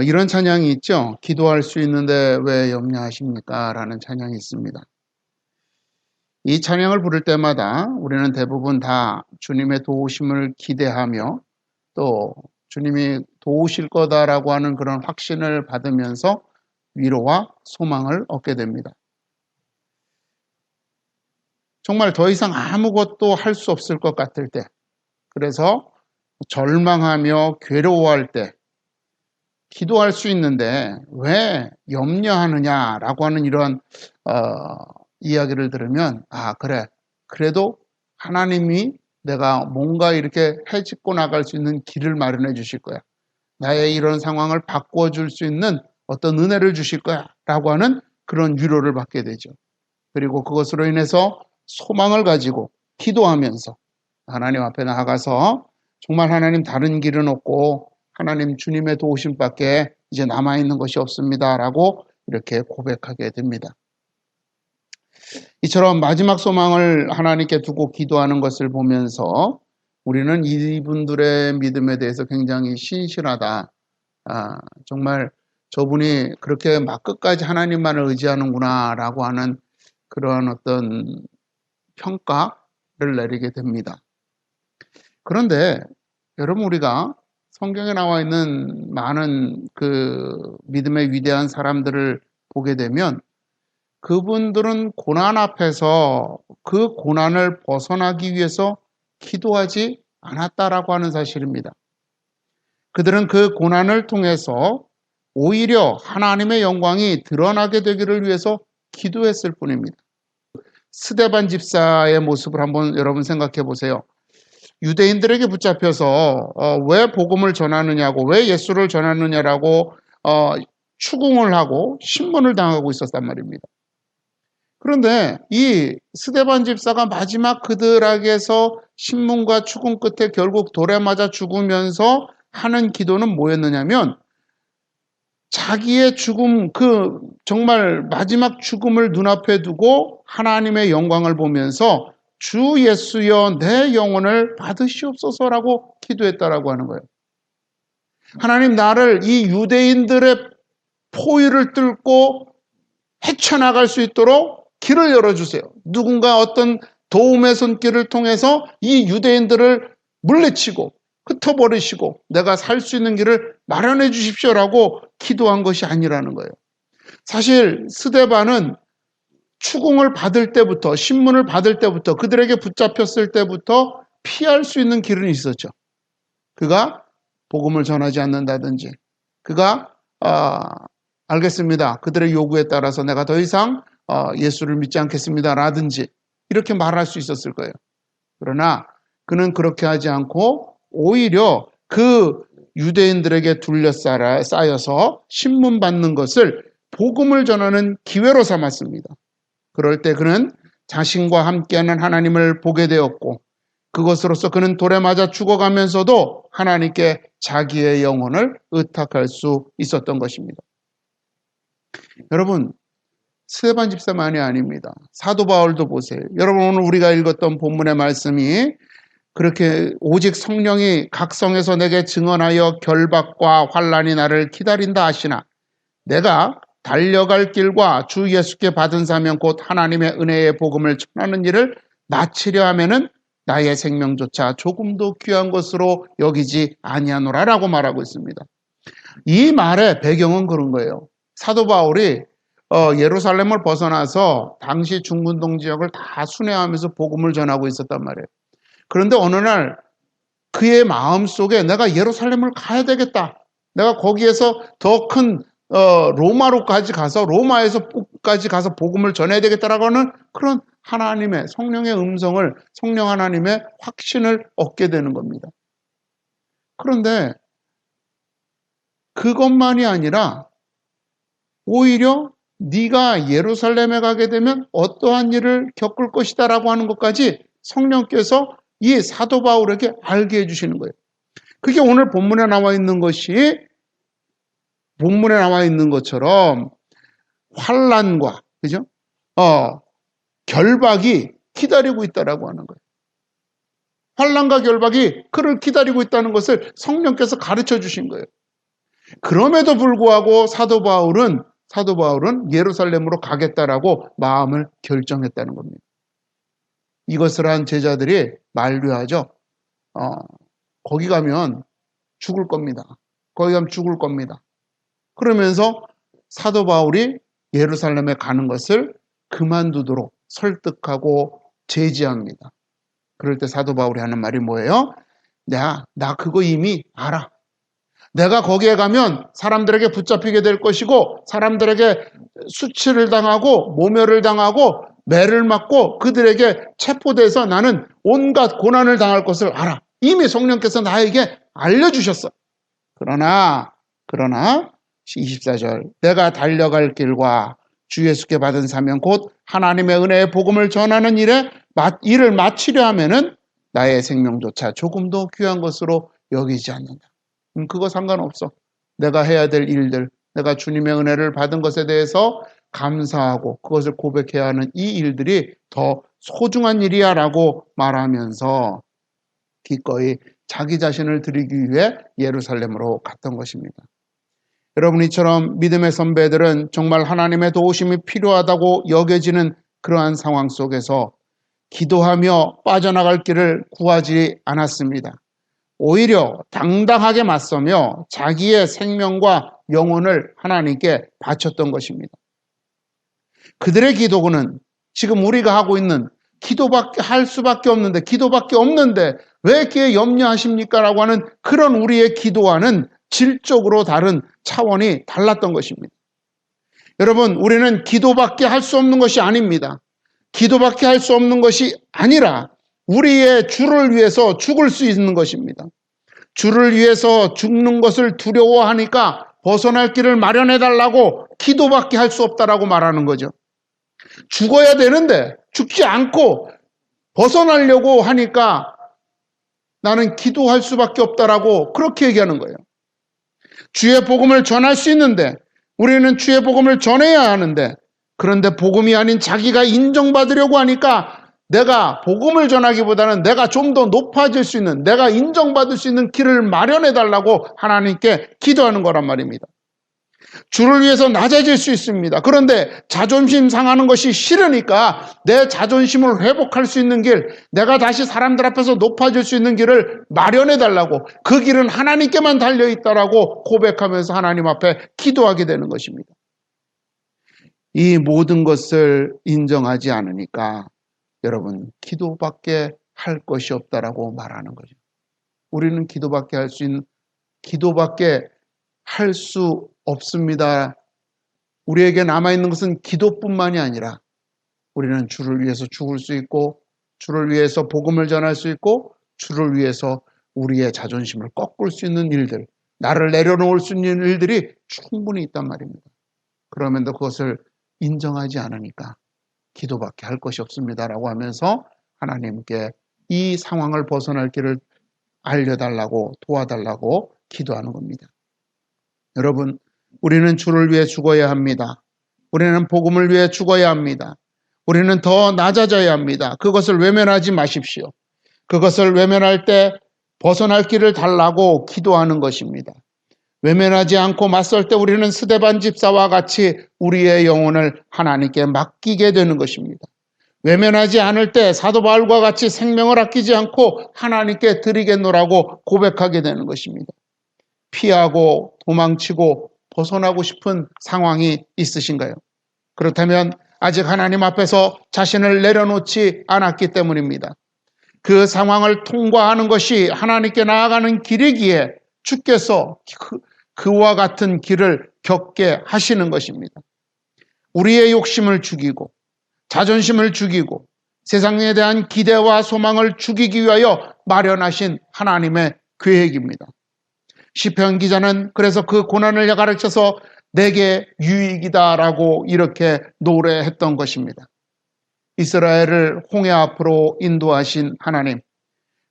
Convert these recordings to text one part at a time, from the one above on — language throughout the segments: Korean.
이런 찬양이 있죠. 기도할 수 있는데 왜 염려하십니까? 라는 찬양이 있습니다. 이 찬양을 부를 때마다 우리는 대부분 다 주님의 도우심을 기대하며 또 주님이 도우실 거다라고 하는 그런 확신을 받으면서 위로와 소망을 얻게 됩니다. 정말 더 이상 아무것도 할 수 없을 것 같을 때, 그래서 절망하며 괴로워할 때 기도할 수 있는데 왜 염려하느냐라고 하는 이런 이야기를 들으면 그래, 그래도 하나님이 내가 뭔가 이렇게 해집고 나갈 수 있는 길을 마련해 주실 거야. 나의 이런 상황을 바꿔줄 수 있는 어떤 은혜를 주실 거야 라고 하는 그런 위로를 받게 되죠. 그리고 그것으로 인해서 소망을 가지고 기도하면서 하나님 앞에 나아가서 정말 하나님 다른 길은 없고 하나님 주님의 도우심밖에 이제 남아있는 것이 없습니다 라고 이렇게 고백하게 됩니다. 이처럼 마지막 소망을 하나님께 두고 기도하는 것을 보면서 우리는 이분들의 믿음에 대해서 굉장히 신실하다. 정말 저분이 그렇게 막 끝까지 하나님만을 의지하는구나 라고 하는 그런 어떤 평가를 내리게 됩니다. 그런데 여러분, 우리가 성경에 나와 있는 많은 그 믿음의 위대한 사람들을 보게 되면 그분들은 고난 앞에서 그 고난을 벗어나기 위해서 기도하지 않았다라고 하는 사실입니다. 그들은 그 고난을 통해서 오히려 하나님의 영광이 드러나게 되기를 위해서 기도했을 뿐입니다. 스데반 집사의 모습을 한번 여러분 생각해 보세요. 유대인들에게 붙잡혀서 왜 복음을 전하느냐고, 왜 예수를 전하느냐라고 추궁을 하고 신문을 당하고 있었단 말입니다. 그런데 이 스데반 집사가 마지막 그들에게서 신문과 추궁 끝에 결국 돌에 맞아 죽으면서 하는 기도는 뭐였느냐면 자기의 죽음, 그 정말 마지막 죽음을 눈앞에 두고 하나님의 영광을 보면서 주 예수여 내 영혼을 받으시옵소서라고 기도했다라고 하는 거예요. 하나님, 나를 이 유대인들의 포위를 뚫고 헤쳐나갈 수 있도록 길을 열어주세요. 누군가 어떤 도움의 손길을 통해서 이 유대인들을 물리치고 흩어버리시고 내가 살 수 있는 길을 마련해 주십시오라고 기도한 것이 아니라는 거예요. 사실 스데반은 추궁을 받을 때부터, 신문을 받을 때부터, 그들에게 붙잡혔을 때부터 피할 수 있는 길은 있었죠. 그가 복음을 전하지 않는다든지, 그가 알겠습니다, 그들의 요구에 따라서 내가 더 이상 예수를 믿지 않겠습니다 라든지 이렇게 말할 수 있었을 거예요. 그러나 그는 그렇게 하지 않고 오히려 그 유대인들에게 둘러싸여서 신문 받는 것을 복음을 전하는 기회로 삼았습니다. 그럴 때 그는 자신과 함께하는 하나님을 보게 되었고 그것으로서 그는 돌에 맞아 죽어가면서도 하나님께 자기의 영혼을 의탁할 수 있었던 것입니다. 여러분, 스데반 집사만이 아닙니다. 사도 바울도 보세요. 여러분, 오늘 우리가 읽었던 본문의 말씀이 그렇게 오직 성령이 각성에서 내게 증언하여 결박과 환난이 나를 기다린다 하시나 내가 달려갈 길과 주 예수께 받은 사명 곧 하나님의 은혜의 복음을 전하는 일을 마치려 하면은 나의 생명조차 조금도 귀한 것으로 여기지 아니하노라라고 말하고 있습니다. 이 말의 배경은 그런 거예요. 사도 바울이 예루살렘을 벗어나서 당시 중근동 지역을 다 순회하면서 복음을 전하고 있었단 말이에요. 그런데 어느 날 그의 마음속에 내가 예루살렘을 가야 되겠다. 내가 거기에서 더 큰 로마로까지 가서 로마에서까지 가서 복음을 전해야 되겠다라고 하는 그런 하나님의 성령의 음성을, 성령 하나님의 확신을 얻게 되는 겁니다. 그런데 그것만이 아니라 오히려 네가 예루살렘에 가게 되면 어떠한 일을 겪을 것이다라고 하는 것까지 성령께서 이 사도 바울에게 알게 해주시는 거예요. 그게 오늘 본문에 나와 있는 것이 본문에 나와 있는 것처럼 환난과 그죠? 결박이 기다리고 있다라고 하는 거예요. 환난과 결박이 그를 기다리고 있다는 것을 성령께서 가르쳐 주신 거예요. 그럼에도 불구하고 사도 바울은 예루살렘으로 가겠다라고 마음을 결정했다는 겁니다. 이것을 한 제자들이 만류하죠. 거기 가면 죽을 겁니다. 거기 가면 죽을 겁니다. 그러면서 사도 바울이 예루살렘에 가는 것을 그만두도록 설득하고 제지합니다. 그럴 때 사도 바울이 하는 말이 뭐예요? 나 그거 이미 알아. 내가 거기에 가면 사람들에게 붙잡히게 될 것이고 사람들에게 수치를 당하고 모멸을 당하고 매를 맞고 그들에게 체포돼서 나는 온갖 고난을 당할 것을 알아. 이미 성령께서 나에게 알려주셨어. 그러나 24절 내가 달려갈 길과 주 예수께 받은 사명 곧 하나님의 은혜의 복음을 전하는 일을 마치려 하면은 나의 생명조차 조금도 귀한 것으로 여기지 않는다. 그거 상관없어. 내가 해야 될 일들, 내가 주님의 은혜를 받은 것에 대해서 감사하고 그것을 고백해야 하는 이 일들이 더 소중한 일이야 라고 말하면서 기꺼이 자기 자신을 드리기 위해 예루살렘으로 갔던 것입니다. 여러분, 이처럼 믿음의 선배들은 정말 하나님의 도우심이 필요하다고 여겨지는 그러한 상황 속에서 기도하며 빠져나갈 길을 구하지 않았습니다. 오히려 당당하게 맞서며 자기의 생명과 영혼을 하나님께 바쳤던 것입니다. 그들의 기도는 지금 우리가 하고 있는 기도밖에 할 수밖에 없는데, 기도밖에 없는데 왜 이렇게 염려하십니까? 라고 하는 그런 우리의 기도와는 질적으로 다른 차원이 달랐던 것입니다. 여러분, 우리는 기도밖에 할 수 없는 것이 아닙니다. 기도밖에 할 수 없는 것이 아니라 우리의 주를 위해서 죽을 수 있는 것입니다. 주를 위해서 죽는 것을 두려워하니까 벗어날 길을 마련해달라고 기도밖에 할 수 없다라고 말하는 거죠. 죽어야 되는데 죽지 않고 벗어나려고 하니까 나는 기도할 수밖에 없다라고 그렇게 얘기하는 거예요. 주의 복음을 전할 수 있는데 우리는 주의 복음을 전해야 하는데 그런데 복음이 아닌 자기가 인정받으려고 하니까 내가 복음을 전하기보다는 내가 좀 더 높아질 수 있는, 내가 인정받을 수 있는 길을 마련해달라고 하나님께 기도하는 거란 말입니다. 주를 위해서 낮아질 수 있습니다. 그런데 자존심 상하는 것이 싫으니까 내 자존심을 회복할 수 있는 길, 내가 다시 사람들 앞에서 높아질 수 있는 길을 마련해달라고, 그 길은 하나님께만 달려있다라고 고백하면서 하나님 앞에 기도하게 되는 것입니다. 이 모든 것을 인정하지 않으니까 여러분, 기도밖에 할 것이 없다라고 말하는 거죠. 우리는 기도밖에 할 수 없습니다. 우리에게 남아있는 것은 기도뿐만이 아니라 우리는 주를 위해서 죽을 수 있고 주를 위해서 복음을 전할 수 있고 주를 위해서 우리의 자존심을 꺾을 수 있는 일들, 나를 내려놓을 수 있는 일들이 충분히 있단 말입니다. 그러면도 그것을 인정하지 않으니까 기도밖에 할 것이 없습니다라고 하면서 하나님께 이 상황을 벗어날 길을 알려달라고 도와달라고 기도하는 겁니다. 여러분, 우리는 주를 위해 죽어야 합니다. 우리는 복음을 위해 죽어야 합니다. 우리는 더 낮아져야 합니다. 그것을 외면하지 마십시오. 그것을 외면할 때 벗어날 길을 달라고 기도하는 것입니다. 외면하지 않고 맞설 때 우리는 스데반 집사와 같이 우리의 영혼을 하나님께 맡기게 되는 것입니다. 외면하지 않을 때 사도 바울과 같이 생명을 아끼지 않고 하나님께 드리겠노라고 고백하게 되는 것입니다. 피하고 도망치고 벗어나고 싶은 상황이 있으신가요? 그렇다면 아직 하나님 앞에서 자신을 내려놓지 않았기 때문입니다. 그 상황을 통과하는 것이 하나님께 나아가는 길이기에 주께서 그와 같은 길을 겪게 하시는 것입니다. 우리의 욕심을 죽이고 자존심을 죽이고 세상에 대한 기대와 소망을 죽이기 위하여 마련하신 하나님의 계획입니다. 시편 기자는 그래서 그 고난을 가르쳐서 내게 유익이다라고 이렇게 노래했던 것입니다. 이스라엘을 홍해 앞으로 인도하신 하나님,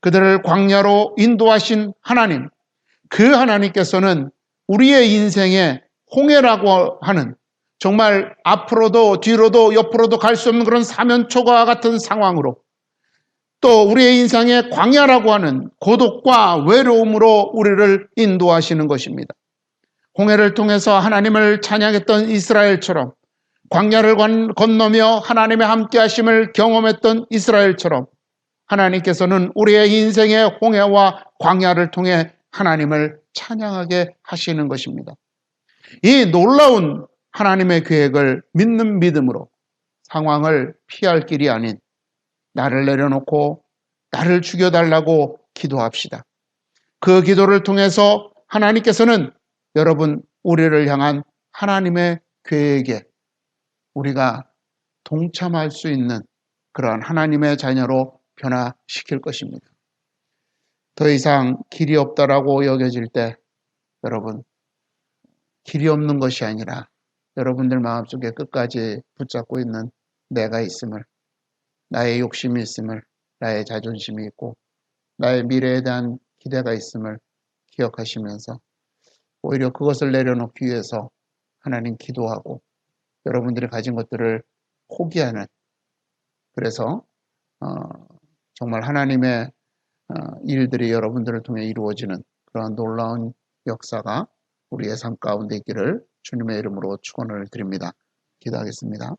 그들을 광야로 인도하신 하나님, 그 하나님께서는 우리의 인생에 홍해라고 하는 정말 앞으로도 뒤로도 옆으로도 갈 수 없는 그런 사면초가 같은 상황으로 또 우리의 인생에 광야라고 하는 고독과 외로움으로 우리를 인도하시는 것입니다. 홍해를 통해서 하나님을 찬양했던 이스라엘처럼, 광야를 건너며 하나님의 함께 하심을 경험했던 이스라엘처럼, 하나님께서는 우리의 인생의 홍해와 광야를 통해 하나님을 찬양하게 하시는 것입니다. 이 놀라운 하나님의 계획을 믿는 믿음으로 상황을 피할 길이 아닌 나를 내려놓고 나를 죽여달라고 기도합시다. 그 기도를 통해서 하나님께서는 여러분 우리를 향한 하나님의 계획에 우리가 동참할 수 있는 그러한 하나님의 자녀로 변화시킬 것입니다. 더 이상 길이 없다라고 여겨질 때 여러분 길이 없는 것이 아니라 여러분들 마음속에 끝까지 붙잡고 있는 내가 있음을, 나의 욕심이 있음을, 나의 자존심이 있고 나의 미래에 대한 기대가 있음을 기억하시면서 오히려 그것을 내려놓기 위해서 하나님 기도하고 여러분들이 가진 것들을 포기하는, 그래서 정말 하나님의 일들이 여러분들을 통해 이루어지는 그러한 놀라운 역사가 우리의 삶 가운데 있기를 주님의 이름으로 축원을 드립니다. 기도하겠습니다.